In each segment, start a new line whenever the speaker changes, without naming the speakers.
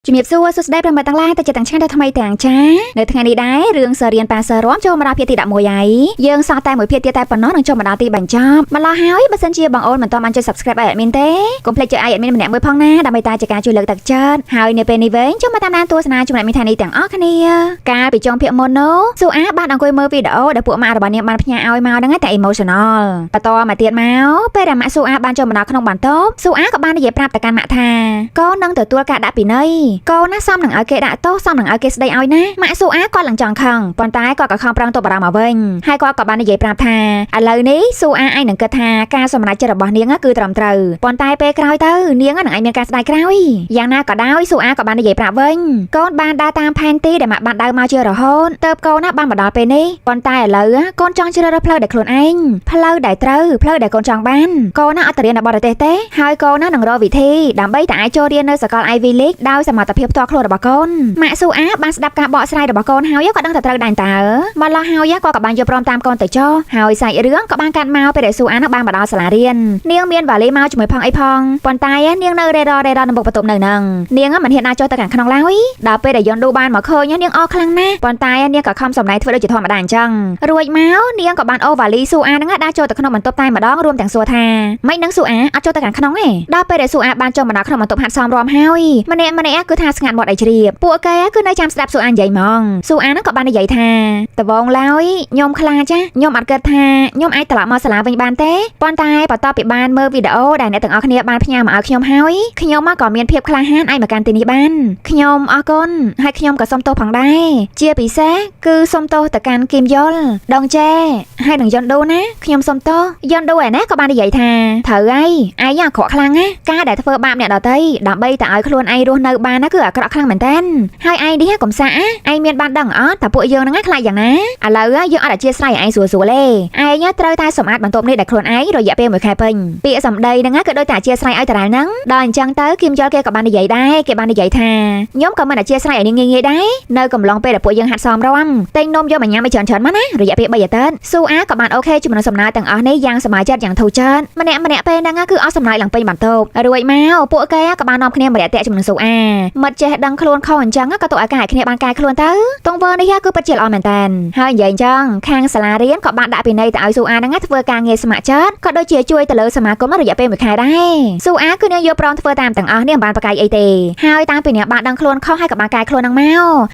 ជំរាបសួរសួស្តីប្រិយមិត្តទាំងឡាយតែចិត្តទាំងឆានដែលថ្មីទាំងចានៅថ្ងៃនេះដែររឿងសរៀនប៉ាសរ៉មចូលមកដល់ភាគទី11ហើយយើងសោះតែមួយភាគទៀតតែប៉ុណ្ណោះនឹងចូលមកដល់ទីបញ្ចប់ម្ល៉េះហើយបើសិនជាបងអូនមិនទាន់បានចុច Subscribe ឲ្យ admin ទេកុំភ្លេចចុចឲ្យ admin ម្នាក់មួយផងណាដើម្បីតែជាការជួយលើកទឹកចិត្តហើយនៅពេលនេះវិញចូលមកតាមដានទស្សនាជាមួយ admin ថ្ងៃនេះទាំងអស់គ្នាកាលពីចុងភាគមុននោះស៊ូអាបានអង្គុយមើលវីដេអូដែលពួកម៉ាក់របស់នាងបានផ្ញើឲ្យមកហ្នឹងតែ emotional បន្តមកទៀតមកពេលដែលម៉ាក់ស៊ូអាបានចូលមកដល់ក្នុងបន្ទប់ស៊ូអាក៏បាននិយាយប្រាប់ទៅកាន់ម៉ាក់ថាកូននឹងទទួលការដាក់ពិន័យកូនណាសមនឹងឲ្យគេដាក់ទោសសមនឹងឲ្យគេស្ដីឲ្យណាម៉ាក់ស៊ូអាគាត់ឡើងចង់ខឹងប៉ុន្តែគាត់ក៏ខំប្រឹងទប់អារម្មណ៍មកវិញហើយគាត់ក៏បាននិយាយប្រាប់ថាឥឡូវនេះស៊ូអាឯងនឹងគិតថាការសម្រេចចិត្តរបស់នាងគឺត្រឹមត្រូវប៉ុន្តែពេលក្រោយទៅនាងនឹងឯងមានការស្ដាយក្រោយយ៉ាងណាក៏ដោយស៊ូអាក៏បាននិយាយប្រាប់វិញកូនបានដើរតាមផែនទីដែលម៉ាក់បានដើរមកជារហូតទៅកូនណាបានមកដល់ពេលនេះប៉ុន្តែឥឡូវកូនចង់ជ្រើសរើសផ្លូវដែលខ្លួនឯងផ្លូវដែលត្រូវផ្លូវដែលកូនចង់បានកូនណាអត់ទៅរៀននៅបរទេសទេហើយកូនណានឹងរកវិធីដើម្បីតែអាចចូលរៀននៅសាកល Ivy League ដោយសមត្ថភាពផ្ទាល់ខ្លួនរបស់កូនម៉ាក់ស៊ូអាបានស្ដាប់ការបកស្រាយរបស់កូនហើយក៏ដឹងតែត្រូវដែរតើម្ល៉េះហើយគាត់ក៏បានយកព្រមតាមកូនទៅចុះហើយសាច់រឿងក៏បានកាត់មកពេលដែលស៊ូអានឹងបានមកដល់សាលារៀននាងមានវ៉ាលីមកជាមួយផងអីផងប៉ុន្តែនាងនៅរេរនៅមុខបន្ទប់នៅហ្នឹងនាងមិនហ៊ានដាក់ចុះទៅខាងក្នុងឡើយដល់ពេលដែលយន់ឌូបានមកឃើញនាងអរខ្លាំងណាស់ប៉ុន្តែនាងក៏ខំសម្ដែងធ្វើដូចជាធម្មតាអញ្ចឹងរួចមកនាងក៏បានអូវ៉ាលីស៊ូអានឹងដាក់ចូលទៅក្នុងបន្ទប់តែម្ដងរួមទាំងសួរថាមិននឹងស៊ូអាអត់ចូលទៅខាងក្នុងទេដល់ពេលដែលស៊ូអាបានចូលមកដល់ក្នុងបន្ទប់ហាត់សមរំហើយម្នាក់គឺថាស្ងាត់មាត់អីជ្រាបពួកគេគឺនៅចាំស្ដាប់ស៊ូអានិយាយហ្មងស៊ូអានឹងក៏បាននិយាយថាតវងឡើយខ្ញុំខ្លាចចាខ្ញុំអត់គិតថាខ្ញុំអាចត្រឡប់មកសាលាវិញបានទេប៉ុន្តែបន្ទាប់ពីបានមើលវីដេអូដែលអ្នកទាំងអស់គ្នាបានផ្ញើមកឲ្យខ្ញុំហើយខ្ញុំក៏មានភាពក្លាហានអាចមកកាន់ទីនេះបានខ្ញុំអរគុណហើយខ្ញុំក៏សូមទោសផងដែរជាពិសេសគឺសូមទោសទៅកាន់គីមយុលដងចេហើយនឹងយន់ឌូណាខ្ញុំសូមទោសយន់ឌូឯណាក៏បាននិយាយថាត្រូវហើយឯងអាក្រក់ខ្លាំងណាការដែលធ្វើបាបអ្នកដទៃដើម្បីតែឲ្យខ្លួនឯងរស់នៅបានណាគឺអាក្រក់ខ្លាំងមែនតើហើយឯងនេះកំសាឯងមានបានដឹងអត់ថាពួកយើងហ្នឹងខ្លាចយ៉ាងណាឥឡូវយើងអត់អធិស្ឋានឯងស្រួលទេឯងត្រូវតែសម្អាតបន្ទប់នេះដែលខ្លួនឯងរយៈពេល1ខែពេញពាក្យសម្ដីហ្នឹងគឺដូចតែអធិស្ឋានឲ្យតារាលហ្នឹងដល់អញ្ចឹងទៅគីមយល់គេក៏បាននិយាយដែរគេបាននិយាយថាខ្ញុំក៏មិនអធិស្ឋានឲ្យនាងងាយដែរនៅកំឡុងពេលដែលពួកយើងហាត់សមរំទិញនំយកមកញ៉ាំឲ្យច្រើនមកណារយៈពេល3អាទិត្យស៊ូអាក៏បានអូខេជាមួយនឹងសំណើទាំងអស់នេះយ៉ាងសប្បាយចិត្តយ៉ាងធូរចិត្តម្នាក់ពេលហ្នឹងគឺអស់សំណើឡើងពេញបន្ទប់រួចមកពួកគេក៏បាននាំគ្នាម្នាក់តាក់ជាមួយនឹងស៊ូអាមិត្តចេះដឹងខ្លួនខុសអញ្ចឹងក៏ទុកឲ្យកាយគ្នាបានកែខ្លួនទៅទង្វើនេះគឺពិតជាល្អមែនតើហើយនិយាយអញ្ចឹងខាងសាលារៀនក៏បានដាក់ពិន័យទៅឲ្យស៊ូអាហ្នឹងធ្វើការងារស្ម័គ្រចិត្តក៏ដូចជាជួយទៅលើសមាគមរយៈពេល1ខែដែរស៊ូអាគឺនាងយកព្រមធ្វើតាមទាំងអស់នេះមិនបានប្រកែកអីទេហើយតាមពីនាងបានដឹងខ្លួនខុសហើយក៏បានកែខ្លួនហ្នឹងម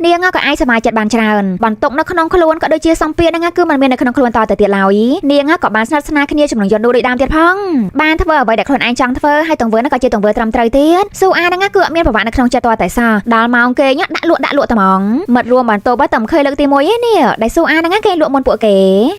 កនាងក៏អាចសប្បាយចិត្តបានច្រើនបន្ទុកនៅក្នុងខ្លួនក៏ដូចជាសម្ពាធហ្នឹងគឺមិនមាននៅក្នុងខ្លួនតទៅទៀតឡើយនាងក៏បានស្និទ្ធស្នាលគ្នាជាមួយនឹងយន់ឌូដូចដើមទៀតផងបានធ្វើអ្វីដែលខ្លួនឯងចង់ធ្វើហើយទង្វើហ្នឹងក៏ជាទង្វើត្រឹមត្រូវទៀតស៊ូអាហ្នឹងគឺអត់មានប្រវត្តិនៅក្នុងចិត្តតតែសោះដល់ម៉ោងគេដាក់លក់តែហ្មងមិត្តរួមបន្ទប់តែមិនឃើញលើកទី1ឯនេះដែលស៊ូអាហ្នឹងគេលក់មុនពួកគេ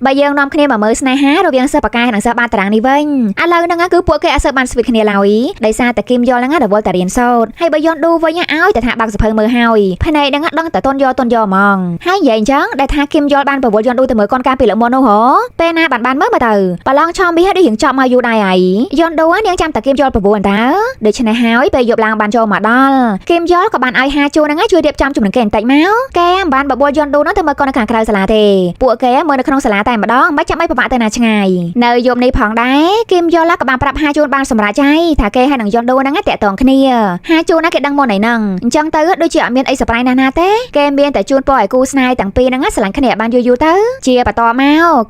បើយើងនាំគ្នាមកមើលស្នេហារវាងសិស្សបកាយនិងសិស្សបានតារាងនេះវិញឥឡូវហ្នឹងគឺពួកគេអត់សូវបានស្វីតគ្នាឡើយដោយសារតែគីមយល់ហ្នឹងរវល់តែរៀនសូត្រហើយបើយន់ឌូវិញឲ្យតែថាបាក់សភៅមើលហើយផ្នែកហ្នឹងដឹងតែតន់យកហ្មងហើយនិយាយអញ្ចឹងដែលថាគីមយល់បានប្រវល់យន់ឌូទៅមើលកូនការពីលើមុននោះហ៎ពេលណាបានមើលទៅប្រឡងឆោមវាដូចយើងចប់មកយូរដែរហើយយន់ឌូនាងចាំតែគីមយល់ប្រវល់តើដូច្នេះហើយពេលយប់ឡើងបានចូលមកដល់គីមយល់ក៏បានឲ្យហាជួហ្នឹងជួយរៀបចំជំនុំគេបន្តិចមកគេមិនបានបបួលយន់ឌូនោះទៅមើលកូននៅខាងក្រៅសាលាទេពួកគេមើលនៅក្នុងសាលាតែម្ដងមិនចាំឲ្យពិបាកទៅណាឆ្ងាយនៅយប់នេះផងដែរគីមយល់ក៏បានប្រាប់ហាជួនបានសម្រាប់ចៃថាគេហើយនឹងយន់ឌូហ្នឹងតាក់ទងគ្នាហាជួនណាគេដឹងមុនហ្នឹងអញ្ចឹងទៅដូចជាអត់មានអីសប្រៃណាទេគេមានតែជូនពរឲ្យគូស្នេហ៍ទាំងពីរហ្នឹងស្រឡាញ់គ្នាបានយូរទៅជាបន្តម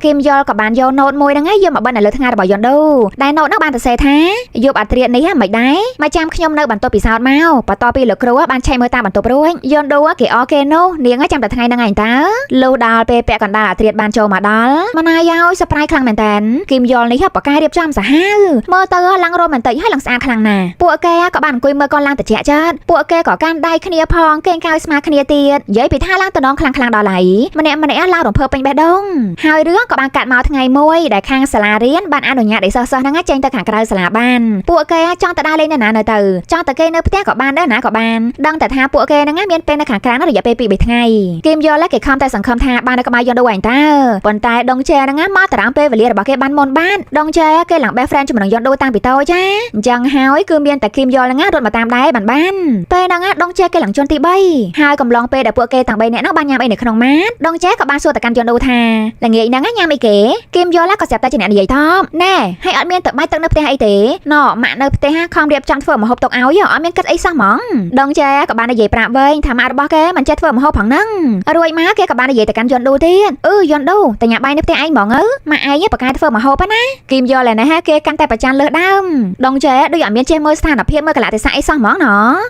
កគីមយល់ក៏បានយកណូតមួយហ្នឹងយកមកបិទនៅលើថ្ងាសរបស់យន់ឌូដែលណូតហ្នឹងបានសរសេរថាយប់អាត្រៀតនេះមិនដែរមកចាំខ្ញុំនៅបន្ទប់ពិសោធន៍មកបន្ទាប់ពីលោកគ្រូបានឆែកមើលតាមបន្ទប់រួចយន់ឌូគេអរគេនោះនាងចាំតែថ្ងៃហ្នឹងឯងតើលុះដល់ពេលពាក់កណ្ដាលអាត្រៀតបានចូលមកដល់ម៉ណាយឲ្យសប្រៃខ្លាំងមែនតើគីមយល់នេះបកាយរៀបចំសាហាវមើលទៅឡើងរ៉ូមែនទិកហើយឡើងស្អាតខ្លាំងណាស់ពួកគេក៏បានអង្គុយមើលកូនឡើងតិចចិត្តពួកគេក៏កាន់ដៃគ្នាផងគេកៅស្មាគ្នាទៀតនិយាយពីថាឡើងតំណងខ្លាំងដល់ឡៃម្នាក់ឡើងរំភើបពេញបេះដូងហើយរឿងក៏បានកាត់មកថ្ងៃមួយដែលខាងសាលារៀនបានអនុញ្ញាតឲ្យសិស្សហ្នឹងចេញទៅខាងក្រៅសាលាបានពួកគេចង់ទៅដើរលេងនៅណានៅទៅចង់ទៅគេនៅផ្ទះក៏បានដែរណាក៏បានដឹងតែថាពួកគេហ្នឹងមានពេលនៅខាងក្រៅរយៈពេល2-3ថ្ងៃគីមយល់គេខំតែសង្ឃឹមថាបាននៅក្បែរយន់ឌូឯងតើប៉ុន្តែដងជែហ្នឹងមកតារាងពេលវេលារបស់គេបានមុនបានដងជែគេឡើង best friend ជាមួយនឹងយន់ឌូតាំងពីតូចចាអញ្ចឹងហើយគឺមានតែគីមយល់ហ្នឹងរត់មកតាមដែរបានពេលហ្នឹងដងជែគេឡើងជន់ទី3ហើយកំឡុងពេលដែលពួកគេទាំង3នាក់ហ្នឹងបានញ៉ាំអីនៅក្នុងម៉ាតដងជែក៏បានសួរទៅកាន់យន់ឌូថាល្ងាចហ្នឹងញ៉ាំអីគេគីមយល់ក៏ស្រាប់តែជាអ្នកនិយាយថប់ណែហើយអត់មានទៅបាច់ទឹកនៅផ្ទះអីទេណម៉ាក់នៅផ្ទះខំរៀបចំធ្វើម្ហូបទុកឲ្យអត់មានគិតអីសោះហ្មង ដងចេក៏បាននិយាយប្រាប់វិញថាម៉ាក់របស់គេមិនចេះធ្វើម្ហូបផងហ្នឹងរួចមកគេក៏បាននិយាយទៅកាន់យន់ឌូទៀតយន់ឌូតែញ៉ាំបាយនៅផ្ទះឯងហ្មងម៉ាក់ឯងប្រកែធ្វើម្ហូបណាគីមយល់ហើយណាគេកាន់តែប្រច័ណ្ឌលើសដើមដងចេដូចអត់មានចេះមើលស្ថានភាពមើលកលៈទេសៈអីសោះហ្មងណ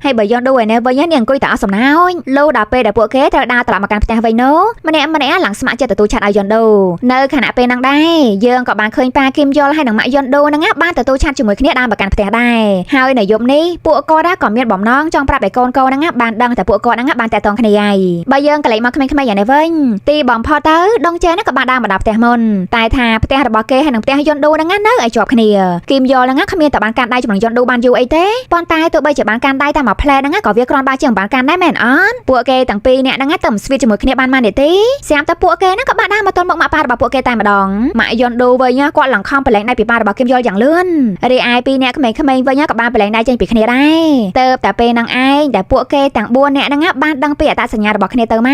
ហើយបើយន់ឌូឯនេះវិញនាងអង្គុយតែអស់សំណើចលុះដល់ពេលដែលពួកគេត្រូវដើរត្រឡប់មកកាន់ផ្ទះវិញនោះម្នាក់ឡើងស្ម័គ្រចិត្តទទួលឆាត់ឲ្យយន់ឌូនៅខណៈពេលហ្នឹងដែរយើងក៏បានឃើញប៉ាគីមយល់ហើយនឹងម៉ាក់យន់ឌូហ្នឹងបានទទួលឆាត់ជាមួយគ្នាដើរមកកាន់ផ្ទះដែរហើយនៅយប់នេះពួកគាត់ក៏មានបំណងចង់ប្រាប់ឲ្យកូនហ្នឹងបានដឹងតែពួកគាត់ហ្នឹងបានតាក់ទងគ្នាហើយបើយើងកន្លែងមកក្មេងៗយ៉ាងនេះវិញទីបំផុតទៅដងចេហ្នឹងក៏បានដើរមកដល់ផ្ទះមុនតែថាផ្ទះរបស់គេហើយនឹងផ្ទះយន់ឌូហ្នឹងនៅឲ្យជាប់គ្នាគីមយល់ហ្នឹងគ្មានតែបានកាន់ដៃជាមួយយន់ឌូបានយូរអីទេប៉ុន្តែទោះបីជាបានកាន់ដៃតែមួយផ្លែហ្នឹងក៏វាគ្រាន់បើជាងបានកាន់ដែរមែនអត់ពួកគេទាំងពីរនាក់ហ្នឹងទៅស្វីតជាមួយគ្នាបាននាទីស្រាប់តែពួកគេហ្នឹងក៏បានដើរមកទល់មុខម៉ាក់ប៉ារបស់ពួកគេតែម្ដងម៉ាក់យន់ឌូវិញគាត់ឡើងខំប្រឡែងដៃពីប៉ារបស់គីមយល់យ៉ាងលឿនរីឯពីរនាក់ក្មេងៗវិញក៏បានប្រឡែងដៃចេញពីគ្នាដែរទៅតែពេលហ្នឹងឯងដែលពួកគេទាំង4នាក់ហ្នឹងបានដឹងពីអត្តសញ្ញាណរបស់គ្នាទៅម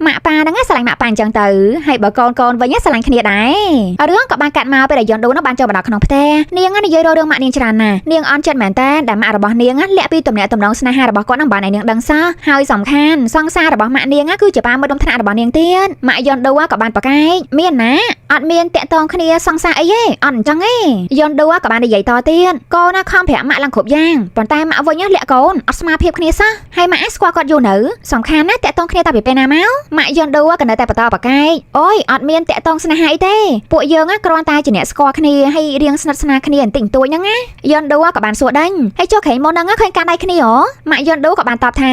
កម៉ាក់ប៉ាហ្នឹងស្រឡាញ់ម៉ាក់ប៉ាអញ្ចឹងទៅហើយបើកូនវិញស្រឡាញ់គ្នាដែររឿងក៏បានកាត់មកពេលដែលយន់ឌូហ្នឹងបានចូលមកដល់ក្នុងផ្ទះនាងនិយាយរករឿងម៉ាក់នាងច្រើនណាស់នាងអន់ចិត្តមែនតើដែលម៉ាក់របស់នាងលាក់ពីទំនាក់ទំនងស្នេហារបស់គាត់ហ្នឹងបានឲ្យនាងដឹងសោះហើយសំខាន់សង្សាររបស់ម៉ាក់នាងគឺជាប៉ាមើលដុំថ្នាក់របស់នាងទៀតម៉ាក់យន់ឌូក៏បានប្រកែកមានណាអត់មានតាក់ទងគ្នាសង្សារអីទេអត់អញ្ចឹងទេយន់ឌូក៏បាននិយាយតទៀតកូនខំប្រាប់ម៉ាក់ឡើងគ្រប់យ៉ាងប៉ុន្តែម៉ាក់វិញលាក់កូនអត់ស្មារភាពគ្នាសោះហើយម៉ាក់ស្គាល់គាត់យូរនៅសំខាន់ណាតាក់ទងគ្នាតាពីពេលណាមកម៉ាក់យន់ឌូក៏នៅតែបន្តប្រកែកអូយអត់មានតាក់ទងស្នេហាអីទេពួកយើងគ្រាន់តែជាអ្នកស្គាល់គ្នាហើយរៀងស្និទ្ធស្នាលគ្នាបន្តិចបន្តួចហ្នឹងណាយន់ឌូក៏បានសួរដេញហើយចុះក្រែងមុនហ្នឹងឃើញកាន់ដៃគ្នាហ៎ម៉ាក់យន់ឌូក៏បានតបថា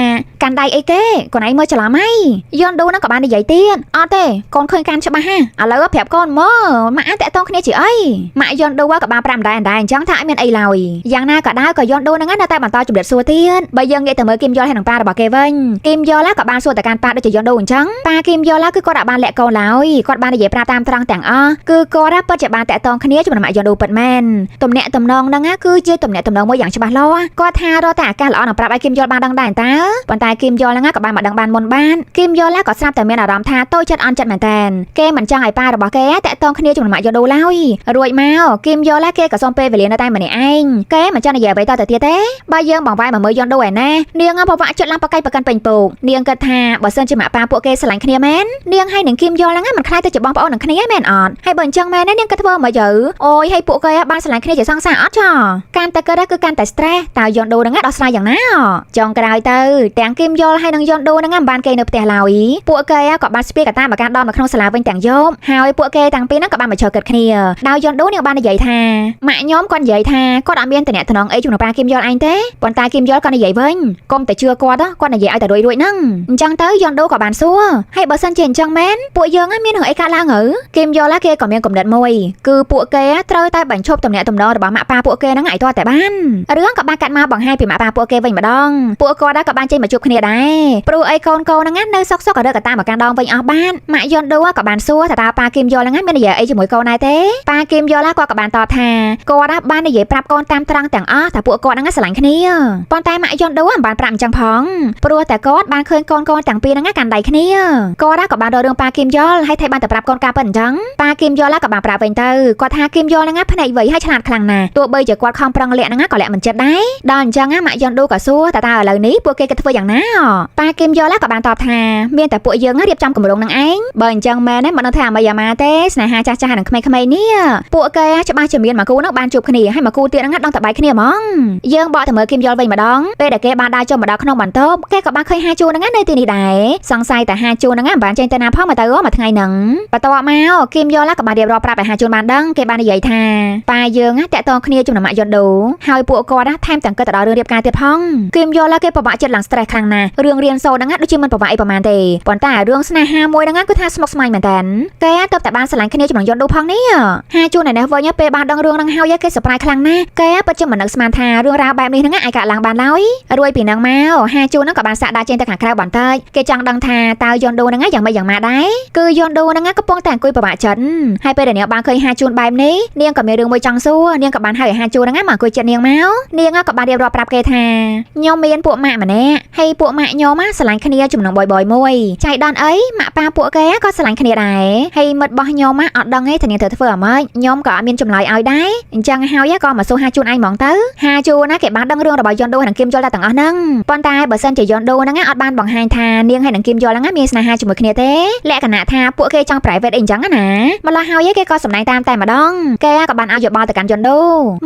កាន់ដៃអីគេកូនឯងមើលច្រឡំហើយយន់ឌូហ្នឹងក៏បាននិយាយទៀតអត់ទេកូនឃើញកាន់ច្បាស់ហ่ะឥឡូវប្រាប់កូនមើលម៉ាក់តាក់ទងគ្នាជាអីម៉ាក់យន់ឌូក៏បានប្រាប់ម្ដាយអញ្ចឹងថាអត់មានអីឡើយយ៉ាងណាក៏ដោយក៏យន់ឌូហ្នឹងនៅតែបន្តជំរាបសួរទៀតបើយើងងាកទៅមើលគីមយល់ហើយនឹងប៉ារបស់គេវិញគីមយល់ក៏បានសួរទៅកាន់ប៉ាដូចជាយន់ឌូអញ្ចឹងប៉ាគីមយល់គឺគាត់អាចបានលាក់កូនឡើយគាត់បាននិយាយប្រាប់តាមត្រង់ទាំងអស់គឺគាត់ពិតជាបានតាក់ទងគ្នាជាមួយម៉ាក់យន់ឌូពិតមែនទំនាក់ទំនងហ្នឹងគឺជាទំនាក់ទំនងមួយយ៉ាងច្បាស់លាស់គាត់ថារកតែឱកាសល្អនឹងប្រាប់ឲ្យគីមយល់បានដឹងដែរតើប៉ុន្តែគីមយល់ហ្នឹងក៏បានមកដឹងបានមុនបានគីមយល់ក៏ស្រាប់តែមានអារម្មណ៍ថាតូចចិត្តអន់ចិត្តមែនតើគេមិនចង់ឲ្យប៉ារបស់គេតាក់ទងគ្នាជាមួយម៉ាក់យន់ឌូឡើយរួចមកគីមយល់គេក៏សុំពេលវេលានៅតែម្នាក់ឯងគេមិនចង់និយាយអ្វីតទៅទៀតទេបើយើងបងវាយមកមើលយន់ឌូឯណានាងប្រវាក់ចិត្តឡើងប្រកែកប្រកាន់ពេញពោកនាងគិតថាបើសិនជាម៉ាក់ប៉ាពួកគេស្រឡាញ់គ្នាមែននាងហើយនឹងគីមយល់ហ្នឹងមិនខ្លាចទៅជាបងប្អូននឹងគ្នាមែនអត់ហើយបើអញ្ចឹងមែននាងគិតធ្វើមកយើអូយហើយពួកគេបានស្រឡាញ់គ្នាជាសង្សារអត់ចោះកាន់តែគិតគឺកាន់តែ stress តើយន់ឌូហ្នឹងដោះស្រាយយ៉ាងណាចុងក្រោយទៅទាំងគីមយល់ហើយនឹងយន់ឌូហ្នឹងមិនបានគេនៅផ្ទះឡើយពួកគេក៏បានស្ពាយកតាមកកាន់ដល់នៅក្នុងសាលាវិញទាំងយប់ហើយពួកគេទាំងពីរហ្នឹងក៏បានមកឈរគិតគ្នាដោយយន់ឌូនាងបាននិយាយថាម៉ាក់ខ្ញុំគាត់និយាយថាគាត់អត់មានតំណែងអីជាមួយប៉ាគីមយល់ឯងទេប៉ុន្តែគីមយល់ក៏និយាយវិញកុំតែជឿគាត់និយាយឲ្យតែរួចហ្នឹងអញ្ចឹងទៅយន់ឌូក៏បានសួរហើយបើសិនជាអញ្ចឹងមែនពួកយើងមានរឿងអីកើតឡើងគីមយល់គេក៏មានកំណត់មួយគឺពួកគេត្រូវតែបញ្ឈប់តំណែងរបស់ម៉ាក់ប៉ាពួកគេហ្នឹងឲ្យទាល់តែបានរឿងក៏បានកាត់មកបង្ហាញពីម៉ាក់ប៉ាពួកគេវិញម្ដងពួកគាត់ក៏បានចេញមកជួបគ្នាដែរព្រោះអីកូនហ្នឹងនៅសុកក៏រើកតាមកកាន់ដងវិញអស់បានម៉ាក់យន់ឌូក៏បានសួរថាតើប៉ាគីមយល់ហ្នឹងមាននិយាយអីជាមួយកូនដែរទេប៉ាគីមយល់គាត់ក៏បានតបថាគាត់បាននិយាយប្រាប់កូនតាមត្រង់ទាំងអស់ថាពួកគាត់ហ្នឹងស្រឡាញ់គ្នាប៉ុន្តែម៉ាក់យន់ឌូមិនបានប្រាប់អញ្ចឹងផងព្រោះតែគាត់បានឃើញកូនទាំងពីរហ្នឹងកាន់ដៃគ្នាគាត់ក៏បានរករឿងប៉ាគីមយល់ហើយថៃបានទៅប្រាប់កូនការពិតអញ្ចឹងប៉ាគីមយល់ក៏បានប្រាប់វិញទៅគាត់ថាគីមយល់ហ្នឹងភ្នែកវៃហើយឆ្លាតខ្លាំងណាស់ទោះបីជាគាត់ខំប្រឹងលាក់ហ្នឹងក៏លាក់មិនចិត្តដែរដល់អញ្ចឹងម៉ាក់យន់ឌូក៏សួរតើឥឡូវនេះពួកគេធ្វើយ៉ាងណាប៉ាគីមយល់ក៏បានតបថាមានតែពួកយើងរៀបចំគម្រោងនឹងឯងបើអញ្ចឹងមែនមិនដឹងថាអ្វីអាម៉ាទេស្នេហាចាស់ៗនឹងក្មេងៗនេះពួកគេច្បាស់ជាមានមកគូហ្នឹងបានជួបគ្នាហើយមកគូទៀតហ្នឹងដងតបាយគ្នាហ្មងយើងបកទៅមើលគីមយល់វិញម្ដងពេលដែលគេបានដើរចុះមកដល់ក្នុងបន្ទប់គេក៏បានឃើញហាជួហ្នឹងនៅទីនេះដែរសង្ស័យតែហាជួហ្នឹងមិនបានចេញទៅណាផងមកទៅមួយថ្ងៃហ្នឹងបន្ទាប់មកគីមយល់ក៏បានរៀបរាប់ប្រាប់ឲ្យហាជួនបានដឹងគេបាននិយាយថាប៉ាយើងតាក់ទងគ្នាជាមួយម៉ាក់យន់ឌូហើយពួកគាត់ថែមទាំងគិតទៅដល់រឿងរៀបការទៀតផងគីមយល់គេពិបាកចិត្តឡើង stress ខ្លាំងណាស់រឿងរៀនសូត្រហ្នឹងដូចជាមិនពិបាកអីប្រហែលទេប៉ុន្តែរឿងស្នេហាមួយហ្នឹងគឺថាស្មុគស្មាញមែនតើគេទៅតែបានស្រឡាញ់គ្នាជាមួយយន់ឌូផងនេះហាជួនឯនេះវិញពេលបានដឹងរឿងហ្នឹងហើយគេ surprise ខ្លាំងណាស់គេពិតជាមិននឹកស្មានថារឿងរ៉ាវបែបនេះហ្នឹងអាចកើតឡើងបានឡើយរួចពីហ្នឹងមកហាជួនហ្នឹងក៏បានសាកដាក់ចេញទៅខាងក្រៅបន្តិចគេចង់ដឹងថាតើយន់ឌូហ្នឹងយ៉ាងម៉េចយ៉ាងម៉ាដែរគឺយន់ឌូហ្នឹងកំពុងតែអង្គុយពិបាកចិត្តហើយពេលដែលនាងបានឃើញហាជួនបែបនេះនាងក៏មានរឿងមួយចង់សួរនាងក៏បានហៅហាជួនហ្នឹងមកអង្គុយចិត្តនាងមកនាងក៏បានរៀបរាប់ប្រាប់គេថាខ្ញុំមានពួកម៉ាក់ម្នាក់ហើយពួកម៉ាក់ខ្ញុំស្រឡាញ់គ្នាចំណងបយមួយចៃដន្យអីម៉ាក់ប៉ាពួកគេក៏ស្រឡាញ់គ្នាដែរហើយមិត្តរបស់ខ្ញុំអត់ដឹងទេថានាងត្រូវធ្វើអ្ហ្មងខ្ញុំក៏អត់មានចម្លើយឲ្យដែរអញ្ចឹងហើយក៏មកសួរហាជួនឯងហ្មងទៅហាជួនណាគេបានដឹងរឿងរបស់យន់ឌូនិងគីមយល់តែទាំង អស់ហ្នឹងប៉ុន្តែបើសិនជាយន់ដូហ្នឹងអត់បានបង្ហាញថានាងហើយនឹងគីមយល់ហ្នឹងមានស្នេហាជាមួយគ្នាទេលក្ខណៈថាពួកគេចង់ private អីអញ្ចឹងណាម្ល៉េះហើយគេក៏សម្ដែងតាមតែម្ដងគេក៏បានឲ្យយោបល់ទៅកាន់យន់ដូ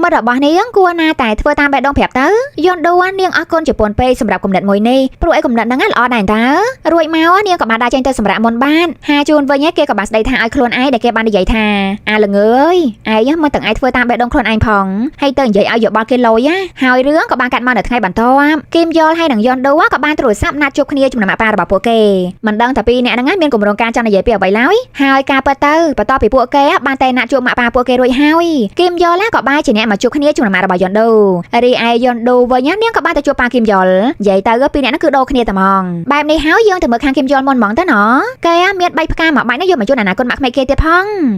មិត្តរបស់នាងគួរណាតែធ្វើតាមបេះដូងប្រាប់ទៅយន់ដូនាងអរគុណជប៉ុនពេកសម្រាប់គំនិតមួយនេះព្រោះអីគំនិតហ្នឹងល្អដែរតើរួចមកនាងក៏បានដាក់ចេញទៅសម្រាប់មុនបានហាជូនវិញគេក៏បានស្ដីថាឲ្យខ្លួនឯងដែលគេបាននិយាយថាអាល្ងើយឯងមិនទាំងឯងធ្វើតាមបេះដូងខ្លួនឯងផងហើយទៅនិយាយឲ្យយោបល់គេលុយហើយរឿងក៏បានកាត់មកនៅថ្ងៃបន្ទាប់គីមយល់ហើយនឹងយន់ដូក៏បានទូរស័ព្ទណាត់ជួបគ្នាជាមួយម៉ាក់ប៉ារបស់ពួកគេមិនដឹងថាពីរអ្នកហ្នឹងមានគម្រោងការចង់និយាយពីអ្វីឡើយហើយការពិតទៅបន្ទាប់ពីពួកគេបានតែណាត់ជួបម៉ាក់ប៉ាពួកគេរួចហើយគីមយល់ក៏បានជាអ្នកមកជួបគ្នាជាមួយម៉ាក់របស់យន់ដូរីឯយន់ដូវិញនាងក៏បានទៅជួបប៉ាគីមយល់និយាយទៅពីរអ្នកហ្នឹងគឺដូរគ្នាតែហ្មងបែបនេះហើយយើងទៅមើលខាងគីមយល់មុនហ្មងទៅណគេមាន3ផ្កាមកបាច់ណាយកមកជូនអនាគតម៉ាក់ក្មេកគេទៀតផ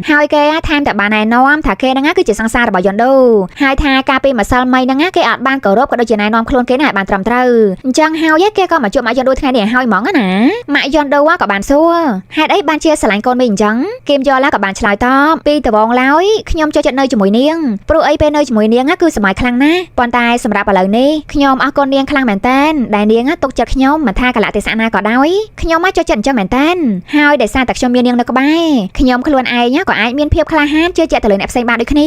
ងហើយគេថែមតែបានណែនាំថាគេហ្នឹងគឺជាសង្សាររបស់យន់ដូហើយថាការពីម្សិលមិញហ្នឹងគេអត់បានគោរពក៏ដូចជាណែនាំខ្លួនគេណាឲ្យបានត្រឹមត្រូវអញ្ចឹងហើយគេក៏មកជួបម៉ាក់យន់ដូថ្ងៃនេះហើយហ្មងណាម៉ាក់យន់ដូក៏បានសួរហេតុអីបានជាស្រឡាញ់កូនមីអញ្ចឹងគីមយល់ក៏បានឆ្លើយតបពីតវងឡើយខ្ញុំចូលចិត្តនៅជាមួយនាងព្រោះអីពេលនៅជាមួយនាងគឺសម័យខ្លាំងណាស់ប៉ុន្តែសម្រាប់ឥឡូវនេះខ្ញុំអរគុណនាងខ្លាំងមែនតើដែលនាងទុកចិត្តខ្ញុំមិនថាកលៈទេសៈណាក៏ដោយខ្ញុំមកចូលចិត្តអញ្ចឹងមែនតើហើយដោយសារតែខ្ញុំមាននាងនៅក្បែរខ្ញុំខ្លួនឯងក៏អាចមានភាពក្លាហានជឿជាក់ទៅលើអ្នកផ្សេងបានដូចគ្នា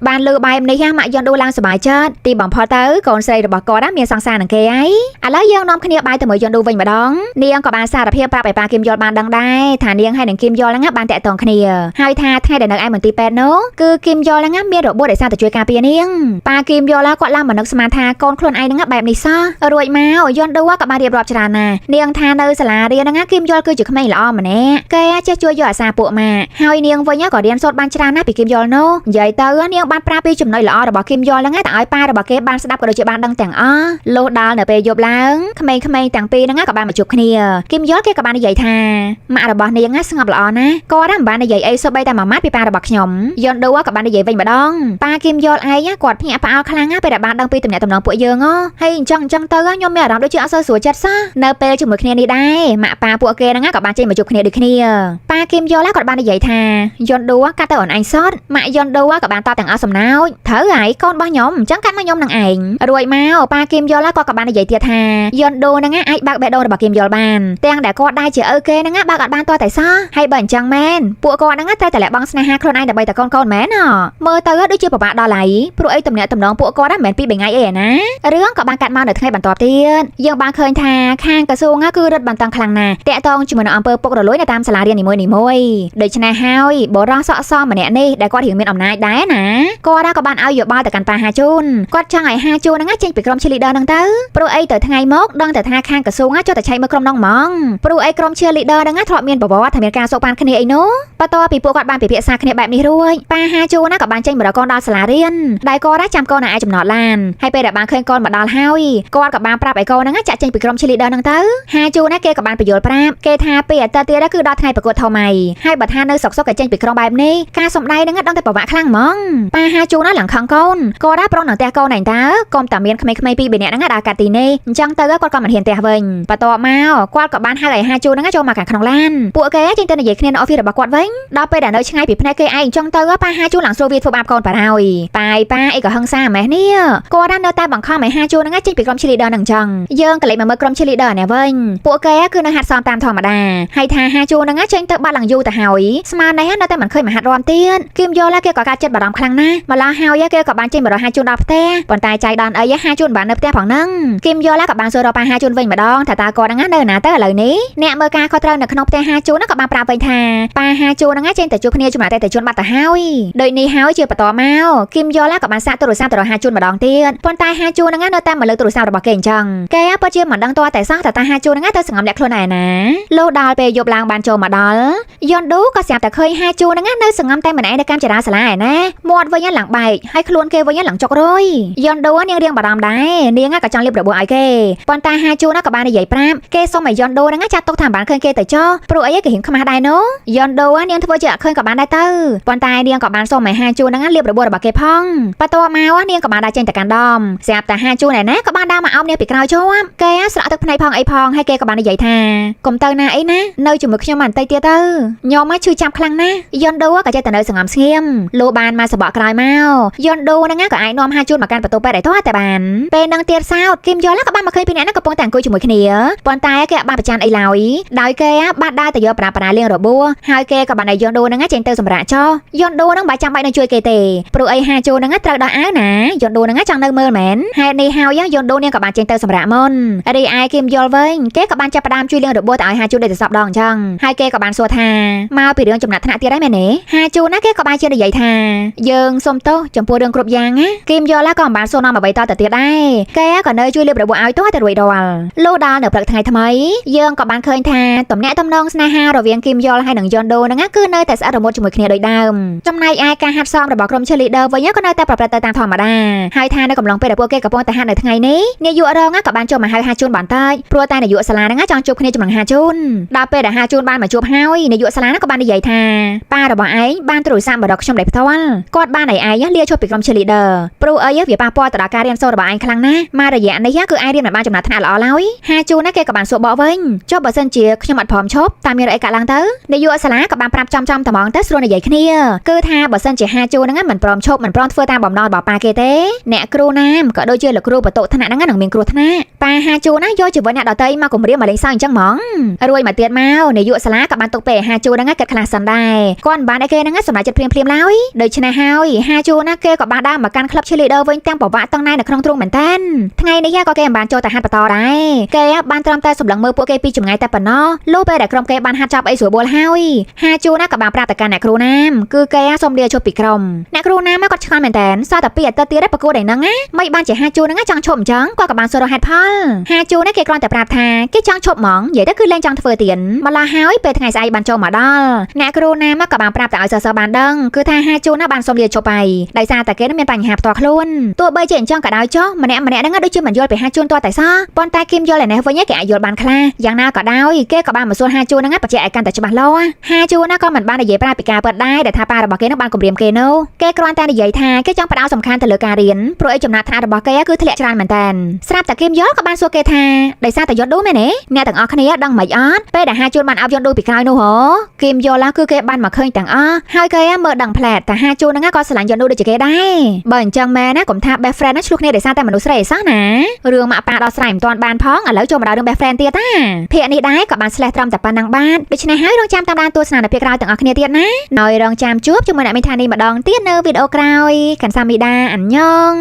បានលើបែបនេះម៉ាក់យន់ដូឡើងសប្បាយចិត្តទីបំផុតទៅកូនស្រីរបស់គាត់មានសង្សារនឹងគេហើយឥឡូវយើងនាំគ្នាបាយទៅមើលយន់ដូវិញម្ដងនាងក៏បានសារភាពប្រាប់ឲ្យប៉ាគីមយល់បានដឹងដែរថានាងហើយនឹងគីមយល់ហ្នឹងបានតាក់ទងគ្នាហើយថាថ្ងៃដែលនៅឯមន្ទីរពេទ្យនោះគឺគីមយល់ហ្នឹងមានរបួសដោយសារតែជួយការពារនាងប៉ាគីមយល់គាត់ឡើងមកនឹកស្មានថាកូនខ្លួនឯងហ្នឹងបែបនេះសោះរួចមកយន់ដូក៏បានរៀបរាប់ច្រើនណាស់នាងថានៅសាលារៀនហ្នឹងគីមយល់គឺជាក្មេងល្អម្នាក់គេចេះជួយយកអាសាពួកម៉ាក់ហើយនាងវិញក៏រៀនសូត្របានច្រើនណាស់ពីគីមយល់នោះនិយាយទៅនាងបានប្រាប់ពីចំណុចល្អរបស់គីមយល់ហ្នឹងតែឲ្យប៉ារបស់គេបានស្ដាប់ក៏ដូចជាបានដឹងទាំងអស់លុះដល់នៅពេលយប់ឡើងក្មេងៗទាំងពីរហ្នឹងក៏បានមកជួបគ្នាគីមយល់គេក៏បាននិយាយថាម៉ាក់របស់នាងស្ងប់ល្អណាស់គាត់មិនបាននិយាយអីសូម្បីតែមួយម៉ាត់ពីប៉ារបស់ខ្ញុំយន់ដូក៏បាននិយាយវិញម្ដងប៉ាគីមយល់ឯងគាត់ភ្ញាក់ផ្អើលខ្លាំងណាស់ពេលដែលបានដឹងពីទំនាក់ទំនងពួកយើងហើយអញ្ចឹងទៅខ្ញុំមានអារម្មណ៍ដូចជាអត់សូវស្រួលចិត្តសោះនៅពេលជាមួយគ្នានេះដែរម៉ាក់ប៉ាពួកគេហ្នឹងក៏បានចេញមកជួបគ្នាដូចគ្នាប៉ាគីមយល់គាត់បាននិយាយថាយន់ដូកាត់ទៅអូនឯងសតម៉ាក់យន់ដូក៏បានតបទាំងអស់សំណោចត្រូវហើយកូនរបស់ខ្ញុំអញ្ចឹងកាត់មកខ្ញុំនឹងឯងរួចមកប៉ាគីមយល់ក៏បាននិយាយទៀតថាយន់ដូហ្នឹងអាចបើកបេះដូងរបស់គីមយល់បានទាំងដែលគាត់ដែរជាឪគេហ្នឹងបើកអត់បានតតែសោះហើយបើអញ្ចឹងមែនពួកគាត់ហ្នឹងត្រូវតែលះបង់ស្នេហាខ្លួនឯងដើម្បីតែកូនមែនមើលទៅដូចជាពិបាកដល់ហើយព្រោះអីទំនាក់ទំនងពួកគាត់មិនមែនពី3ថ្ងៃអីណារឿងក៏បានកាត់មកនៅថ្ងៃបន្ទាប់ទៀតយើងបានឃើញថាខាងក្រសួងគឺរឹតបន្តឹងខ្លាំងណាស់តាក់ទងជាមួយនឹងអង្គើពុករលួយនៅតាមសាលារៀននីមួយៗដូច្នេះហើយបរិសុទ្ធសក់ម្នាក់នេះដែលគាត់រៀងមានអំណាចដែរណាគាត់ក៏បានឲ្យយោបល់ទៅកាន់ប៉ាហាជូនគាត់ចង់ឲ្យហាជូនហ្នឹងចេញពីក្រុម cheerleader ហ្នឹងទៅព្រោះអីទៅថ្ងៃមកដឹងតែថាខាងក្រសួងចុះតែឆែកមើលក្រុមហ្នឹងហ្មងព្រោះអីក្រុម cheerleader ហ្នឹងធ្លាប់មានប្រវត្តិថាមានការសោកប៉ាន់គ្នាអីនោះបន្ទាប់ពីពួកគាត់បានពិភាក្សាគ្នាបែបនេះរួចប៉ាហាជូនក៏បានចេញមករកកូនដល់សាលារៀនដែលគាត់ចាំកូននៅឯចំណតឡានហើយពេលដែលបានឃើញកូនមកដល់ហើយគាត់ក៏បានប្រាប់ឲ្យកូនហ្នឹងចាក់ចេញពីក្រុម cheerleader ហ្នឹងទៅហាជូនគេក៏បានបញ្យល់ប្រាប់គេថាពេលអាទិត្យទៀតគឺដល់ថ្ងៃប្រកួតធំហើយហើយបើថានៅសុកសុកគេចេញពីក្រុមបែបនេះការសំដែងហ្នឹងដឹងតែប្រវាក់ខ្លាំងហ្មងប៉ាហាជូនឡើងខឹងកូនគាត់ប្រងនឹងផ្ទះកូនឯងតើកុំតែមានក្មេងៗពីរនាក់ហ្នឹងដើរកាត់ទីនេះអញ្ចឹងទៅគាត់ក៏មិនហ៊ានផ្ទះវិញបន្ទាប់មកគាត់ក៏បានហៅឲ្យហាជូនហ្នឹងចូលមកខាងក្នុងឡានពួកគេចេញទៅនិយាយគ្នានៅអហ្វីសរបស់គាត់វិញដល់ពេលដែលនៅឆ្ងាយពីភ្នែកគេឯងអញ្ចឹងទៅប៉ាហាជូនឡើងស្រួលវាធ្វើបាបកូនបាត់ហើយប៉ាអីក៏ហឹងសាម៉េះនេះគាត់នៅតែបង្ខំឲ្យហាជូនហ្នឹងចេញពីក្រុម cheerleader ហ្នឹងអញ្ចឹងយើងក៏លេចមកមើលក្រុម cheerleader នេះវិញពួកគេគឺនៅហាត់សមតាមធម្មតាហើយថាហាជូនហ្នឹងចេញទៅបាត់ឡើងយូរទៅហើយស្មាននេះនៅតែមិនឃើញមកហាត់រំទៀតគីមយល់គេក៏កាត់ចិត្តបារម្ភខ្លាំងណាស់ម្ល៉េះហើយគេក៏បានចេញមករកហាជូនដល់ផ្ទះប៉ុន្តែចៃដន្យអីហាជូនបាននៅផ្ទះផងហ្នឹងគីមយល់ក៏បានសួររកប៉ាហាជូនវិញម្ដងថាតើគាត់ហ្នឹងនៅណាទៅឥឡូវនេះអ្នកមើលការខុសត្រូវនៅក្នុងផ្ទះហាជូនក៏បានប្រាប់វិញថាប៉ាហាជូនហ្នឹងចេញទៅជួបគ្នាជាមួយអតិថិជនបាត់ទៅហើយដូចនេះហើយជាបន្តមកគីមយល់ក៏បានសាកទូរស័ព្ទទៅរកហាជូនម្ដងទៀតប៉ុន្តែហាជូនហ្នឹងនៅតែមកលើទូរស័ព្ទរបស់គេអញ្ចឹងគេពិតជាមិនដឹងតតែសោះថាហាជូនហ្នឹងទៅសង្ងំលាក់ខ្លួនឯណាលុះដល់ពេលយប់ឡើងបានចូលមកដល់យន់ដូក៏ស្រាប់តែឃើញហាជូនហ្នឹងនៅសង្ងំតែម្នាក់នៅកម្មចរាសាលាឯណាមាត់វិញឡើងបែកហើយខ្លួនគេវិញឡើងចុករយយន់ដូនាងរៀងបារម្ភដែរនាងក៏ចង់លាបរបួសឲ្យគេប៉ុន្តែហាជូនក៏បាននិយាយប្រាប់គេសុំឲ្យយន់ដូហ្នឹងចាត់ទុកថាបានឃើញគេទៅចោះព្រោះអីគេរៀងខ្មាស់ដែរនោះយន់ដូនាងធ្វើជាអត់ឃើញក៏បានដែរទៅប៉ុន្តែនាងក៏បានសុំឲ្យហាជូនហ្នឹងលាបរបួសរបស់គេផងបន្ទាប់មកនាងក៏បានដាក់ចេញទៅកាន់ដំស្រាប់តែហាជូនឯណាក៏បានដើរមកអោបនាងពីក្រោយជាប់គេស្រក់ទឹកភ្នែកផងអីផងហើយគេក៏បាននិយាយថាកុំទៅណាអីណានៅជាមួយខ្ញុំបន្តិចទៀតទៅខ្ញុំឈឺចាប់ខ្លាំងណាស់យន់ដូក៏ចេះតែនៅសង្ងំស្ងៀមលូបានមកសបកក្រោយមកយន់ដូហ្នឹងក៏អាចនាំហាជូនមកកាន់បន្ទប់ពេទ្យឲ្យទាល់តែបានពេលនឹងទៀត សោតគីមយល់ក៏បានមកឃើញពីអ្នកហ្នឹងកំពុងតែអង្គុយជាមួយគ្នាប៉ុន្តែគេអត់បានប្រច័ណ្ឌអីឡើយដោយគេបានដើរទៅយកប្រាប្រាលៀងរបួសហើយគេក៏បានឲ្យយន់ដូហ្នឹងចេញទៅសម្រាប់ចោយន់ដូហ្នឹងបើចាំបាច់នឹងជួយគេទេព្រោះអីហាជូហ្នឹងត្រូវដល់អាវណាយន់ដូហ្នឹងចង់នៅមើលមែនហេតុនេះហើយយន់ដូនាងក៏បានចេញទៅសម្រាប់មុនរីឯគីមយល់វិញគេក៏បានចាប់ផ្ដើមជួយលៀងរបួសទៅឲ្យហាជូដូចទៅសពដងអញ្ចឹងហើយគេក៏បានសួរថាមកពីរឿងចំណាត់ថ្នាក់ទៀតហើយមែនទេហាជូណាគេក៏បានជានិយាយថាយើងសុំទោសចំពោះរឿងគ្រប់យ៉ាងណាគីមយល់ក៏មិនបានសួរនាំអ្វីតទៅទៀតដែរគេក៏នៅជួយលៀបរបួសឲ្យទាល់តែរួចរាល់លុះដល់នៅព្រឹកថ្ងៃថ្មីយើងក៏បានឃើញថាទំនាក់ទំនងស្នេហារវាងគីមយល់ហើយនិងយន់ដូហ្នឹងគឺនៅតែស្អិតរមួតជាមួយគ្នាដូចដើមចំណែកឯការហាត់សមរបស់ក្រុម cheerleader វិញក៏នៅតែប្រព្រឹត្តទៅតាមធម្មតាហើយថានៅកំឡុងពេលដែលពួកគេកំពុងតែហាត់នៅថ្ងៃនេះនាយករងក៏បានចូលមកហៅហាជូនបន្តិចព្រោះតែនាយកសាលាហ្នឹងចង់ជួបគ្នាជាមួយហាជូនដល់ពេលដែលហាជូនបានមកជួបហើយនាយកសាលាហ្នឹងក៏បាននិយាយថាប៉ារបស់ឯងបានទូរស័ព្ទមករកខ្ញុំដោយផ្ទាល់គាត់បានឲ្យឯងលាឈប់ពីក្រុម cheerleader ព្រោះអីវាប៉ះពាល់ទៅដល់ការរៀនសូត្ររបស់ឯងខ្លាំងណាស់មករយៈនេះគឺឯងរៀនមិនបានចំណាត់ថ្នាក់ល្អឡើយហាជូនណាគេក៏បានសួរបកវិញចុះបើសិនជាខ្ញុំអត់ព្រមឈប់តាមមានអីកាត់ឡើងទៅនាយកសាលាក៏បានប្រាប់ចំតែហ្មងទៅស្រួលនិយាយគ្នាគឺថាបើសិនជាហាជូនហ្នឹងមិនព្រមឈប់មិនព្រមធ្វើតាមបំណងរបស់ប៉ាគេទេអ្នកគ្រូណាមក៏ដូចជាលោកគ្រូបន្ទោថ្នាក់ហ្នឹងនឹងមានគ្រោះថ្នាក់ប៉ាហាជូនណាយកជីវិតអ្នកដទៃមកគំរាមមកលេងសើចអញ្ចឹងហ្មងរួយមកទៀតមកនាយកសាលាក៏បានទុកពេលហាជូនហ្នឹងគិតខ្លះសិនដែរគាត់មិនបានឲ្យគេហ្នឹងសម្រេចចិត្តភ្លាមឡើយដូច្នេះហើយហាជូនណាគេក៏បានដើរមកកាន់ក្លឹប cheerleader វិញទាំងប្រវត្តិទាំងណែនៅក្នុងទ្រូងមែនតើថ្ងៃនេះក៏គេមិនបានចូលទៅហាត់បន្តដែរគេបានត្រឹមតែសម្លឹងមើលពួកគេពីចម្ងាយតែប៉ុណ្ណោះលុះពេលដែលក្រុមគេបានហាត់ចប់អីស្រួលបួលហើយហាជូនណាក៏បានប្រាប់ទៅកាន់អ្នកគ្រូណាមគឺគេសុំលាឈប់ពីក្រុមអ្នកគ្រូណាមគាត់ឆ្ងល់មែនតើសោះតែពីអាទិត្យទៀតប្រកួតឯហ្នឹងមិនបានជាហាជូនហ្នឹងចង់ឈប់អញ្ចឹងគាត់ក៏បានសួរហេតុផលហាជូនណាគេគ្រាន់តែប្រាប់ថាគេចង់ឈប់ហ្មងនិយាយទៅគឺលែងចង់ធ្វើទៀនម្ល៉េះហើយពេលថ្ងៃស្អែកបានចូលមកដល់អ្នកគ្រូណាមក៏បានប្រាប់ទៅឲ្យសិស្សបានដឹងគឺថាហាជូនណាបានសុំលាឈប់ហើយដោយសារតែគេមានបញ្ហាផ្ទាល់ខ្លួនទោះបីជាអញ្ចឹងក៏ដោយចុះម្នាក់ហ្នឹងដូចជាមិនយល់ពីហាជូនទាល់តែសោះប៉ុន្តែគីមយល់ឯនេះវិញគេអាចយល់បានខ្លះយ៉ាងណាក៏ដោយគេក៏បានមកសួរហាជូនហ្នឹងបញ្ជាក់ឲ្យកាន់តែច្បាស់លាស់ហាជូនណាក៏មិនបាននិយាយប្រាប់ពីការពិតដែរដែលថាប៉ារបស់គេនឹងបានគំរាមគេនោះគេគ្រាន់តែនិយាយថាគេចង់ផ្ដោតសំខាន់ទៅលើការរៀនព្រោះឯចំណាត់ថ្នាក់របស់គេគឺធ្លាក់ច្រើនមែនតើស្រាប់តែគីមយល់ក៏បានសួរគេថាដោយសារតែយន់ដូមែនទេអ្នកទាំងអស់គ្នាដឹងមិនអត់ពេលដែលហាជូនបានអោបយន់ដូពីក្រោយនោះហ៎គីមយល់គឺគេបានមកឃើញទាំងអស់ហើយគេមើលដឹងផ្លែតតែហាជូនហ្នឹងក៏ស្រឡាញ់យន់ដូដូចជាគេដែរបើអញ្ចឹងមែនណាកុំថា best friend ណាឆ្លោះគ្នាដោយសារតែមនុស្សស្រីឯសោះណារឿងម៉ាក់ប៉ាដល់ស្រ័យមិនទាន់បានផងឥឡូវចូលមកដល់រឿង best friend ទៀតណាភាគនេះដែរក៏បានស្លេះត្រឹមតែប៉ុណ្ណឹងបាទដូច្នេះហើយរងចាំតាមដានទស្សនានៅភាគក្រោយទាំងអស់គ្នាទៀតណាហើយរងចាំជួបជាមួយអ្នកមេធានីម្ដងទៀតនៅវីដេអូក្រោយកាន់សាមីដាអញ្ញង